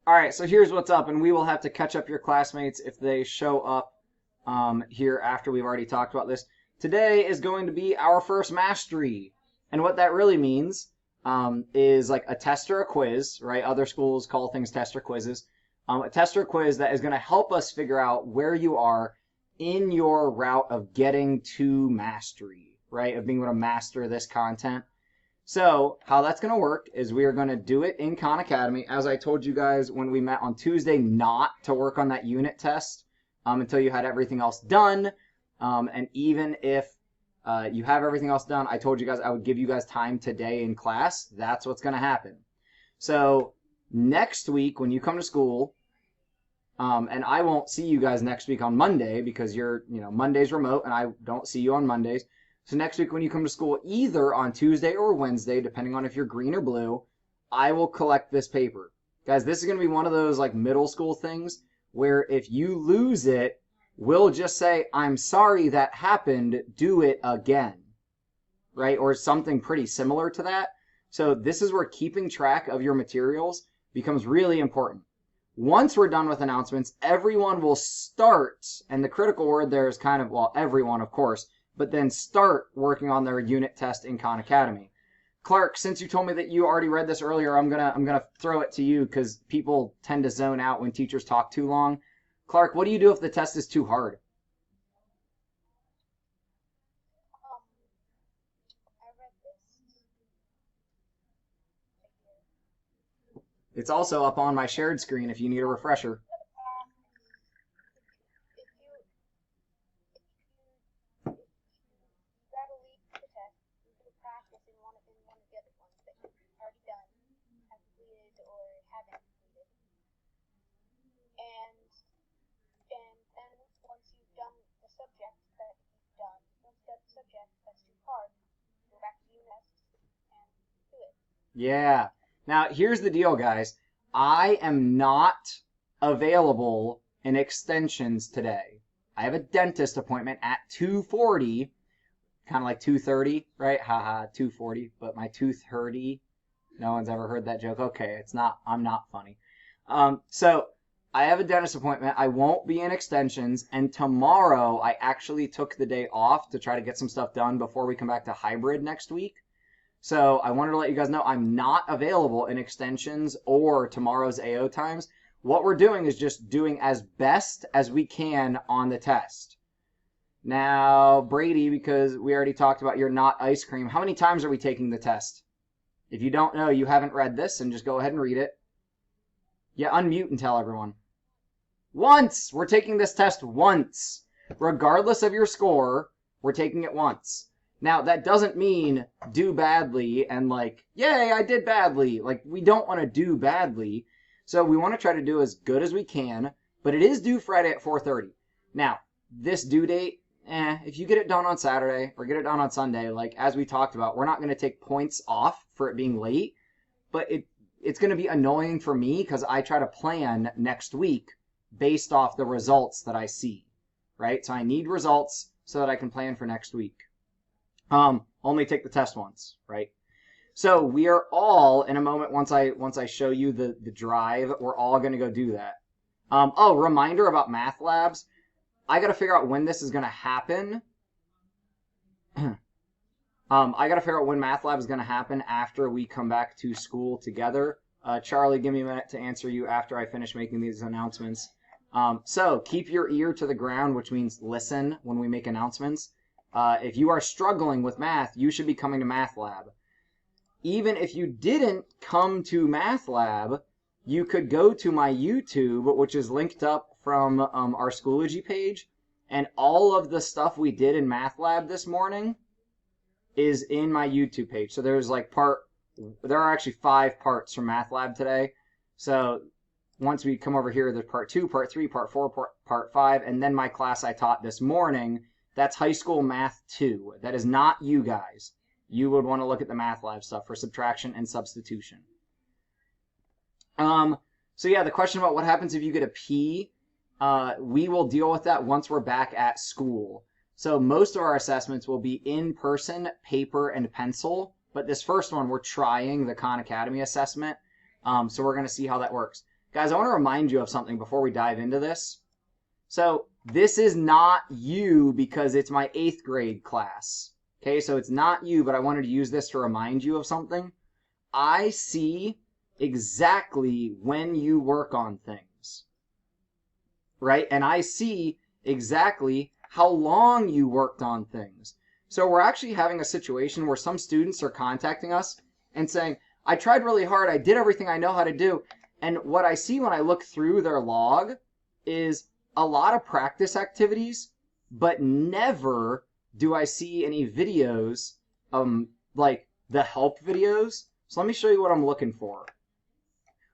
All right, so here's what's up, and we will have to catch up your classmates if they show up here after we've already talked about this. Today is going to be our first mastery, and what that really means is like a test or a quiz, right? Other schools call things test or quizzes. A test or quiz that is going to help us figure out where you are in your route of getting to mastery, right? Of being able to master this content. So how that's going to work is we are going to do it in Khan Academy. As I told you guys when we met on Tuesday, not to work on that unit test until you had everything else done. And even if you have everything else done, I told you guys I would give you guys time today in class. That's what's going to happen. So next week when you come to school, and I won't see you guys next week on Monday because Monday's remote and I don't see you on Mondays. So next week when you come to school, either on Tuesday or Wednesday, depending on if you're green or blue, I will collect this paper. Guys, this is going to be one of those like middle school things where if you lose it, we'll just say, I'm sorry that happened, do it again, right? Or something pretty similar to that. So this is where keeping track of your materials becomes really important. Once we're done with announcements, everyone will start, and the critical word there is kind of, well, everyone, of course, but then start working on their unit test in Khan Academy. Clark, since you told me that you already read this earlier, I'm gonna throw it to you because people tend to zone out when teachers talk too long. Clark, what do you do if the test is too hard? I read this It's also up on my shared screen if you need a refresher. If you gotta leave the test, you can practice in one of the other ones that you've already done, have completed, or haven't completed. And then once you've done the subject that you've done, once you got the subject that's too hard, go back to your test and do it. Yeah. Now, here's the deal, guys. I am not available in extensions today. I have a dentist appointment at 2:40, kind of like 2:30, right? Haha, 2:40, but my tooth hurty. No one's ever heard that joke. Okay, I'm not funny. So I have a dentist appointment. I won't be in extensions, and tomorrow I actually took the day off to try to get some stuff done before we come back to hybrid next week. So I wanted to let you guys know I'm not available in extensions or tomorrow's AO times. What we're doing is just doing as best as we can on the test. Now, Brady, because we already talked about you're not ice cream, how many times are we taking the test? If you don't know, you haven't read this, and just go ahead and read it. Yeah, unmute and tell everyone. Once! We're taking this test once. Regardless of your score, we're taking it once. Now, that doesn't mean do badly and like, yay, I did badly. Like, we don't want to do badly. So we want to try to do as good as we can, but it is due Friday at 4:30. Now, this due date, if you get it done on Saturday or get it done on Sunday, like as we talked about, we're not going to take points off for it being late, but it's going to be annoying for me because I try to plan next week based off the results that I see, right? So I need results so that I can plan for next week. Only take the test once, right? So we are all in a moment once I show you the drive, we're all going to go do that. Reminder about math labs. I got to figure out when this is going to happen. I got to figure out when math lab is going to happen after we come back to school together. Charlie, give me a minute to answer you after I finish making these announcements. So keep your ear to the ground, which means listen when we make announcements. If you are struggling with math, you should be coming to math lab. Even if you didn't come to math lab, you could go to my YouTube, which is linked up from our Schoology page, and all of the stuff we did in math lab this morning is in my YouTube page. So there's there are actually 5 parts from math lab today. So once we come over here, there's part 2, part 3, part 4, part 5, and then my class I taught this morning. That's high school math 2. That is not you guys. You would want to look at the math lab stuff for subtraction and substitution. So yeah, the question about what happens if you get a P, we will deal with that once we're back at school. So most of our assessments will be in person, paper, and pencil. But this first one, we're trying the Khan Academy assessment. So we're going to see how that works. Guys, I want to remind you of something before we dive into this. So this is not you because it's my 8th grade class. Okay, so it's not you, but I wanted to use this to remind you of something. I see exactly when you work on things, right? And I see exactly how long you worked on things. So we're actually having a situation where some students are contacting us and saying, I tried really hard, I did everything I know how to do. And what I see when I look through their log is a lot of practice activities, but never do I see any videos, like the help videos. So let me show you what I'm looking for.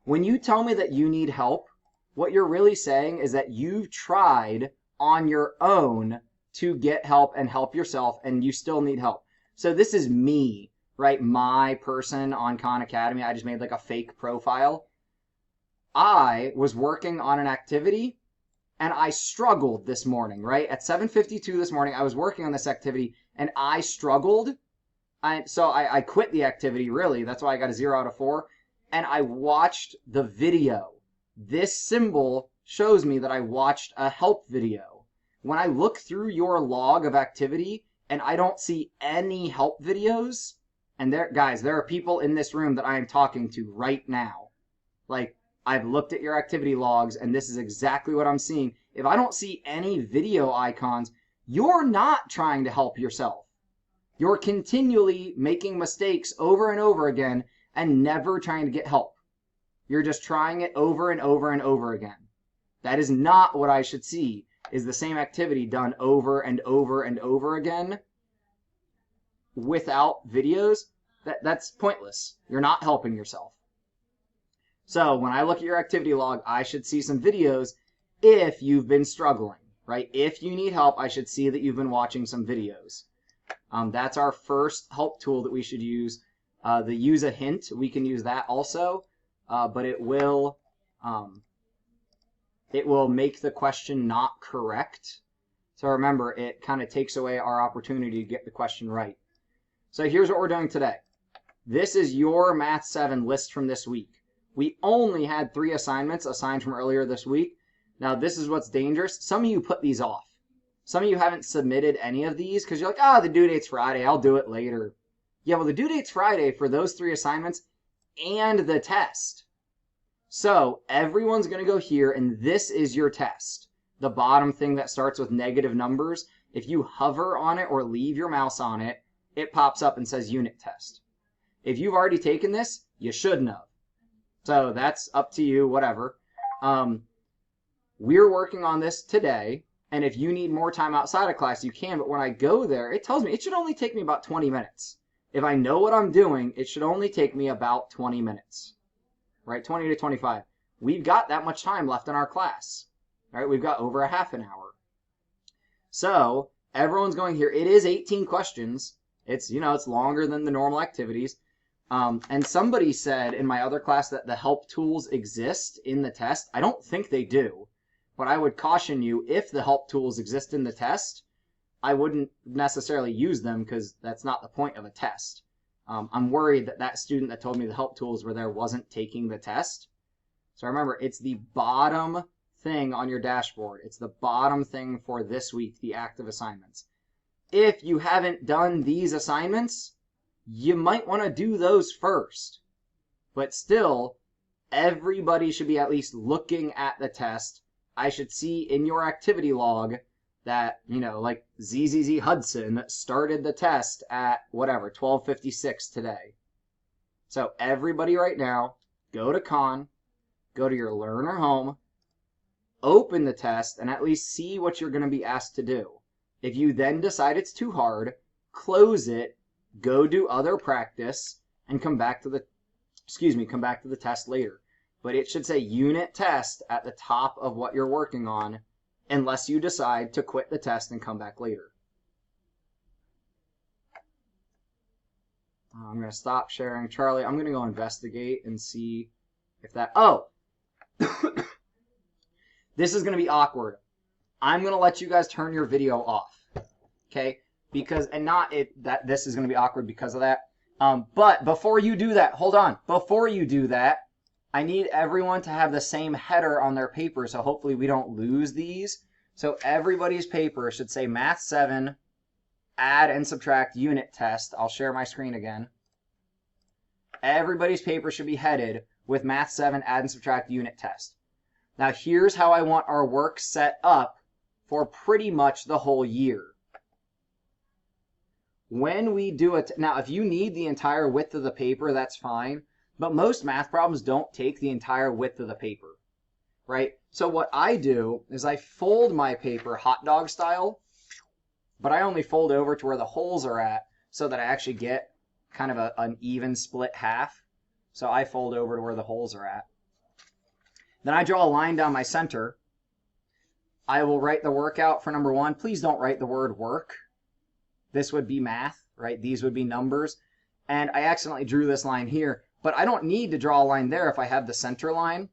When you tell me that you need help, what you're really saying is that you've tried on your own to get help and help yourself, and you still need help. So this is me, right? My person on Khan Academy. I just made like a fake profile. I was working on an activity and I struggled this morning, right? At 7:52 this morning, I was working on this activity and I struggled. So I quit the activity, really. That's why I got a 0 out of 4. And I watched the video. This symbol shows me that I watched a help video. When I look through your log of activity and I don't see any help videos, and guys, there are people in this room that I am talking to right now. Like, I've looked at your activity logs and this is exactly what I'm seeing. If I don't see any video icons, you're not trying to help yourself. You're continually making mistakes over and over again and never trying to get help. You're just trying it over and over and over again. That is not what I should see, is the same activity done over and over and over again without videos. That's pointless. You're not helping yourself. So when I look at your activity log, I should see some videos if you've been struggling, right? If you need help, I should see that you've been watching some videos. That's our first help tool that we should use. The use a hint, we can use that also, but it will make the question not correct. So remember, it kind of takes away our opportunity to get the question right. So here's what we're doing today. This is your Math 7 list from this week. We only had 3 assignments assigned from earlier this week. Now this is what's dangerous. Some of you put these off. Some of you haven't submitted any of these because you're like, the due date's Friday, I'll do it later. Yeah, well, the due date's Friday for those 3 assignments and the test. So everyone's going to go here, and this is your test. The bottom thing that starts with negative numbers, if you hover on it or leave your mouse on it, it pops up and says unit test. If you've already taken this, you shouldn't have. So that's up to you, whatever. We're working on this today, and if you need more time outside of class, you can, but when I go there, it tells me it should only take me about 20 minutes. If I know what I'm doing, it should only take me about 20 minutes, right? 20 to 25. We've got that much time left in our class, right? We've got over a half an hour. So everyone's going here. It is 18 questions. It's, it's longer than the normal activities. And somebody said in my other class that the help tools exist in the test. I don't think they do, but I would caution you, if the help tools exist in the test, I wouldn't necessarily use them because that's not the point of a test. I'm worried that that student that told me the help tools were there wasn't taking the test. So remember, it's the bottom thing on your dashboard. It's the bottom thing for this week, the active assignments. If you haven't done these assignments, you might want to do those first. But still, everybody should be at least looking at the test. I should see in your activity log that, like ZZZ Hudson started the test at whatever, 12:56 today. So everybody right now, go to Khan, go to your Learner Home, open the test, and at least see what you're going to be asked to do. If you then decide it's too hard, close it, go do other practice, and come back to the test later. But it should say unit test at the top of what you're working on, unless you decide to quit the test and come back later. I'm going to stop sharing. Charlie, I'm going to go investigate and see if that... Oh! This is going to be awkward. I'm going to let you guys turn your video off. Okay? That this is going to be awkward because of that. But before you do that, hold on. Before you do that, I need everyone to have the same header on their paper, so hopefully we don't lose these. So everybody's paper should say Math 7, add and subtract unit test. I'll share my screen again. Everybody's paper should be headed with Math 7, add and subtract unit test. Now here's how I want our work set up for pretty much the whole year. When we do it, now if you need the entire width of the paper, that's fine. But most math problems don't take the entire width of the paper, right? So what I do is I fold my paper hot dog style, but I only fold over to where the holes are at so that I actually get kind of an even split half. So I fold over to where the holes are at. Then I draw a line down my center. I will write the workout for number 1. Please don't write the word work. This would be math, right? These would be numbers. And I accidentally drew this line here. But I don't need to draw a line there if I have the center line.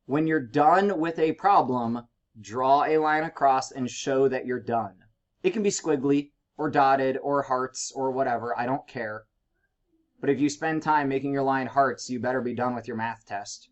When you're done with a problem, draw a line across and show that you're done. It can be squiggly or dotted or hearts or whatever. I don't care. But if you spend time making your line hearts, you better be done with your math test.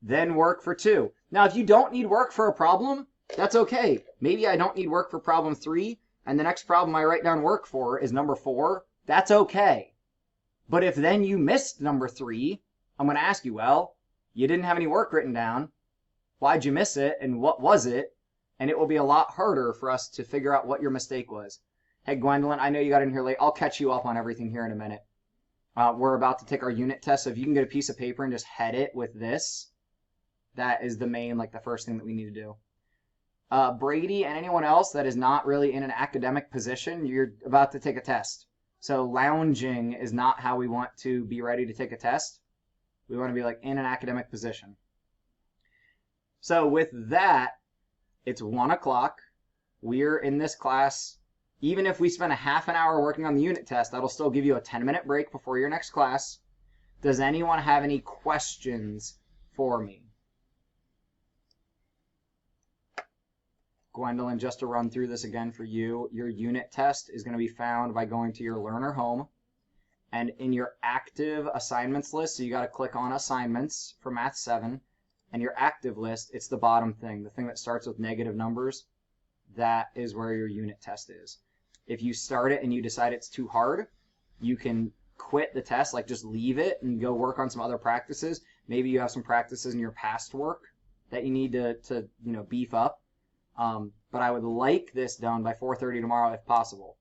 Then work for 2. Now, if you don't need work for a problem, that's okay. Maybe I don't need work for problem 3, and the next problem I write down work for is number 4. That's okay. But if then you missed number 3, I'm going to ask you, well, you didn't have any work written down. Why'd you miss it, and what was it? And it will be a lot harder for us to figure out what your mistake was. Hey, Gwendolyn, I know you got in here late. I'll catch you up on everything here in a minute. We're about to take our unit test, so if you can get a piece of paper and just head it with this, that is the main, the first thing that we need to do. Brady and anyone else that is not really in an academic position, you're about to take a test. So lounging is not how we want to be ready to take a test. We want to be in an academic position. So with that, it's 1 o'clock. We're in this class. Even if we spend a half an hour working on the unit test, that'll still give you a 10-minute break before your next class. Does anyone have any questions for me? Gwendolyn, just to run through this again for you, your unit test is going to be found by going to your learner home. And in your active assignments list, so you got to click on assignments for Math 7. And your active list, it's the bottom thing, the thing that starts with negative numbers. That is where your unit test is. If you start it and you decide it's too hard, you can quit the test, just leave it and go work on some other practices. Maybe you have some practices in your past work that you need to beef up. But I would like this done by 4:30 tomorrow if possible.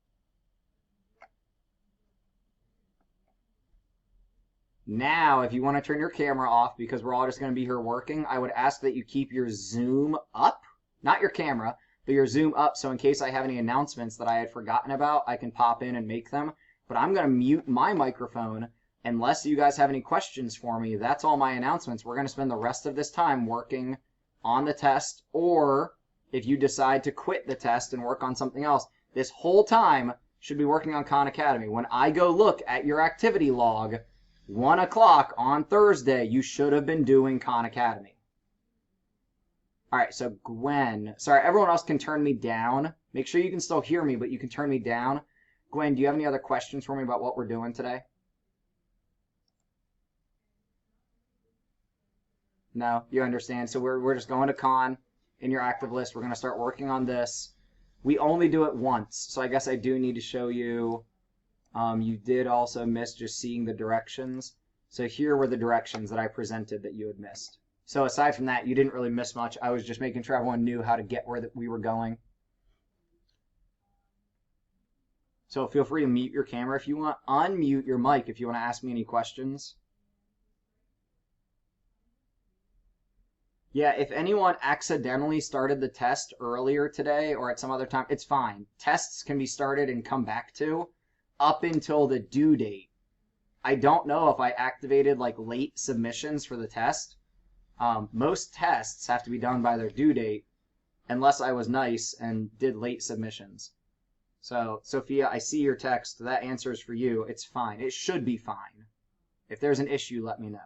Now, if you want to turn your camera off because we're all just going to be here working, I would ask that you keep your Zoom up, not your camera, but your Zoom up, so in case I have any announcements that I had forgotten about, I can pop in and make them. But I'm going to mute my microphone unless you guys have any questions for me. That's all my announcements. We're going to spend the rest of this time working on the test, or if you decide to quit the test and work on something else, this whole time should be working on Khan Academy. When I go look at your activity log, 1 o'clock on Thursday, you should have been doing Khan Academy. All right, so Gwen, sorry, everyone else can turn me down. Make sure you can still hear me, but you can turn me down. Gwen, do you have any other questions for me about what we're doing today? No, you understand. So we're just going to Khan in your active list. We're going to start working on this. We only do it once, so I guess I do need to show you. You did also miss just seeing the directions. So here were the directions that I presented that you had missed. So aside from that, you didn't really miss much. I was just making sure everyone knew how to get where we were going. So feel free to mute your camera if you want. Unmute your mic if you want to ask me any questions. Yeah, if anyone accidentally started the test earlier today or at some other time, it's fine. Tests can be started and come back to up until the due date. I don't know if I activated late submissions for the test. Most tests have to be done by their due date unless I was nice and did late submissions. So, Sophia, I see your text. That answer is for you. It's fine. It should be fine. If there's an issue, let me know.